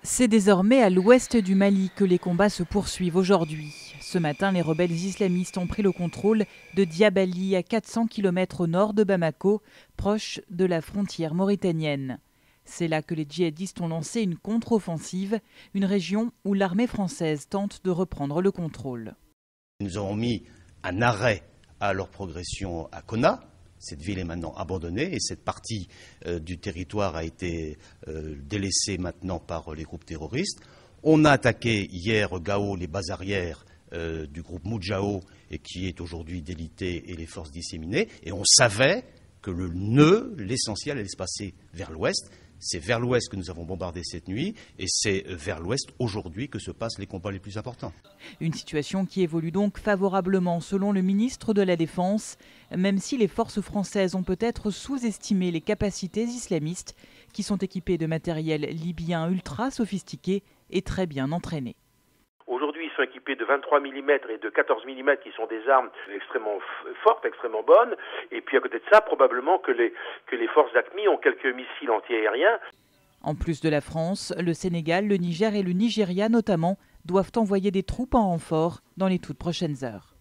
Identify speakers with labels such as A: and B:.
A: C'est désormais à l'ouest du Mali que les combats se poursuivent aujourd'hui. Ce matin, les rebelles islamistes ont pris le contrôle de Diabali, à 400 km au nord de Bamako, proche de la frontière mauritanienne. C'est là que les djihadistes ont lancé une contre-offensive, une région où l'armée française tente de reprendre le contrôle.
B: Nous avons mis un arrêt à leur progression à Konna. Cette ville est maintenant abandonnée et cette partie du territoire a été délaissée maintenant par les groupes terroristes. On a attaqué hier Gao, les bases arrières du groupe Moudjahou, et qui est aujourd'hui délité, et les forces disséminées. Et on savait que le nœud, l'essentiel, allait se passer vers l'ouest. C'est vers l'ouest que nous avons bombardé cette nuit et c'est vers l'ouest aujourd'hui que se passent les combats les plus importants.
A: Une situation qui évolue donc favorablement selon le ministre de la Défense, même si les forces françaises ont peut-être sous-estimé les capacités islamistes qui sont équipées de matériel libyen ultra sophistiqué et très bien entraîné.
C: Aujourd'hui, ils sont équipés de 23 mm et de 14 mm qui sont des armes extrêmement fortes, extrêmement bonnes. Et puis à côté de ça, probablement que les forces d'AQMI ont quelques missiles antiaériens.
A: En plus de la France, le Sénégal, le Niger et le Nigeria notamment doivent envoyer des troupes en renfort dans les toutes prochaines heures.